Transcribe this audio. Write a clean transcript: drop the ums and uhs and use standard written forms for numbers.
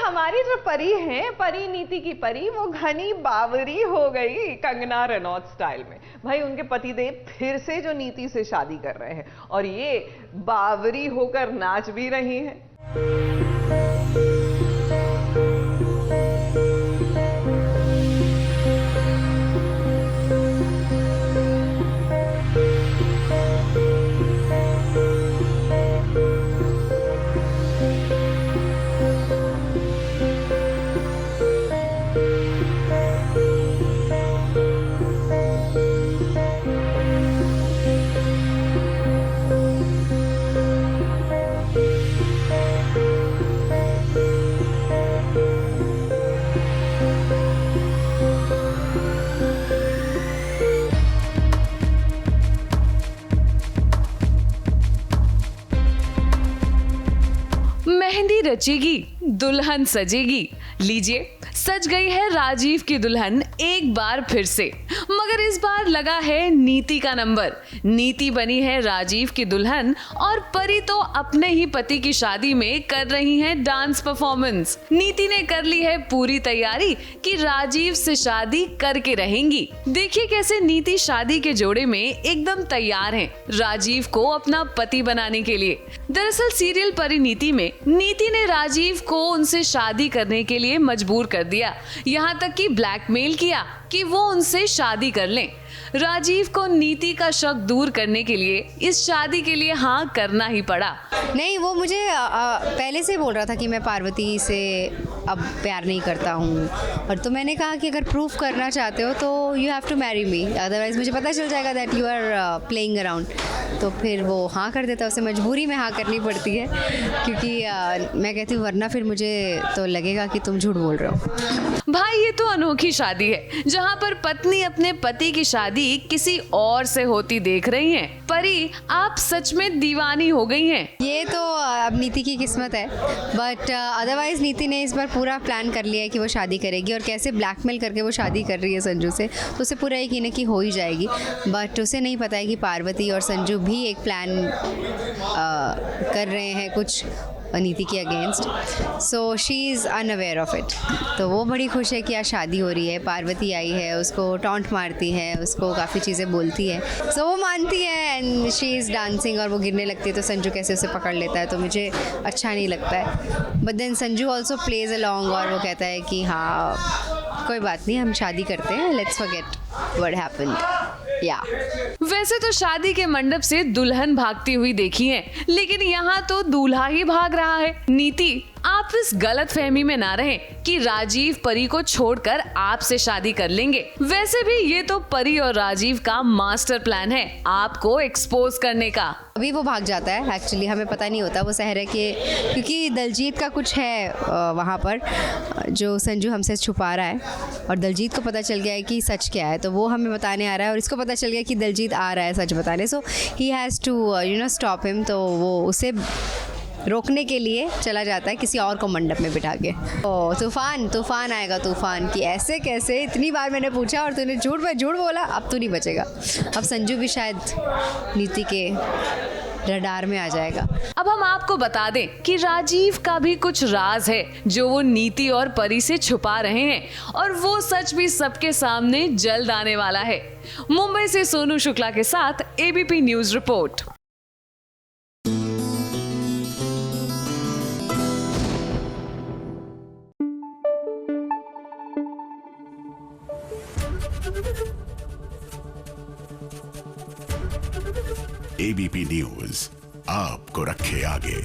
हमारी जो परी है, परी नीति की परी, वो घनी बावरी हो गई कंगना रनौत स्टाइल में। भाई उनके पतिदेव फिर से जो नीति से शादी कर रहे हैं और ये बावरी होकर नाच भी रही हैं। मेहंदी रचेगी, दुल्हन सजेगी। लीजिए, सज गई है राजीव की दुल्हन एक बार फिर से, मगर इस बार लगा है नीति का नंबर। नीति बनी है राजीव की दुल्हन और परी तो अपने ही पति की शादी में कर रही हैं डांस परफॉर्मेंस। नीति ने कर ली है पूरी तैयारी कि राजीव से शादी करके रहेंगी। देखिए कैसे नीति शादी के जोड़े में एकदम तैयार हैं राजीव को अपना पति बनाने के लिए। दरअसल सीरियल परिणीति में नीति ने राजीव को उनसे शादी करने के लिए मजबूर कर दिया, यहाँ तक कि ब्लैकमेल किया कि वो उनसे शादी कर लें। राजीव को नीति का शक दूर करने के लिए इस शादी के लिए हाँ करना ही पड़ा। नहीं, वो मुझे पहले से बोल रहा था कि मैं पार्वती से अब प्यार नहीं करता हूँ, और तो मैंने कहा कि अगर प्रूफ करना चाहते हो तो you have to marry me, otherwise मुझे पता चल जाएगा that you are playing around. तो फिर वो हाँ कर देता, उसे मजबूरी में हाँ करनी पड़ती है, क्योंकि मैं कहती हूँ वरना फिर मुझे तो लगेगा कि तुम झूठ बोल रहे हो। भाई ये तो अनोखी शादी है जहाँ पर पत्नी अपने पति की शादी किसी और से होती देख रही हैं। परी, आप सच में दीवानी हो गई हैं। ये तो अब नीति की किस्मत है, बट अदरवाइज नीति ने इस बार पूरा प्लान कर लिया है कि वो शादी करेगी, और कैसे ब्लैकमेल करके वो शादी कर रही है संजू से, तो उसे पूरा यकीन है कि हो ही जाएगी। बट उसे नहीं पता है कि पार्वती और संजू भी एक प्लान कर रहे हैं कुछ नीति के against, so she is unaware of it. तो वो बड़ी खुश है कि आज शादी हो रही है, पार्वती आई है, उसको टॉन्ट मारती है, उसको काफ़ी चीज़ें बोलती है, सो वो मानती है एंड शी इज़ डांसिंग, और वो गिरने लगती है तो संजू कैसे उसे पकड़ लेता है, तो मुझे अच्छा नहीं लगता है। But then Sanju also plays along, और वो कहता है कि हाँ कोई बात नहीं, हम शादी करते हैं, लेट्स फॉरगेट व्हाट हैपेंड। या वैसे तो शादी के मंडप से दुल्हन भागती हुई देखी है, लेकिन यहाँ तो दूल्हा ही भाग रहा है। नीति, आप इस गलत फहमी में ना रहें कि राजीव परी को छोड़कर आपसे शादी कर लेंगे। वैसे भी ये तो परी और राजीव का मास्टर प्लान है आपको एक्सपोज करने का। अभी वो भाग जाता है, एक्चुअली हमें पता नहीं होता वो सहरे के, क्योंकि दलजीत का कुछ है वहाँ पर जो संजू हमसे छुपा रहा है, और दलजीत को पता चल गया है कि सच क्या है, तो वो हमें बताने आ रहा है, और इसको पता चल गया कि दलजीत आ रहा है सच बताने, so he has to stop him. तो वो उसे रोकने के लिए चला जाता है किसी और को मंडप में बिठा के। ओ तूफान आएगा, तूफान कि ऐसे कैसे, इतनी बार मैंने पूछा और तूने झूठ बोला, अब तू नहीं बचेगा। अब संजू भी शायद नीति के रडार में आ जाएगा। अब हम आपको बता दें कि राजीव का भी कुछ राज है जो वो नीति और परी से छुपा रहे हैं, और वो सच भी सबके सामने जल्द आने वाला है। मुंबई से सोनू शुक्ला के साथ ABP news report. ABP news आपको रखे आगे।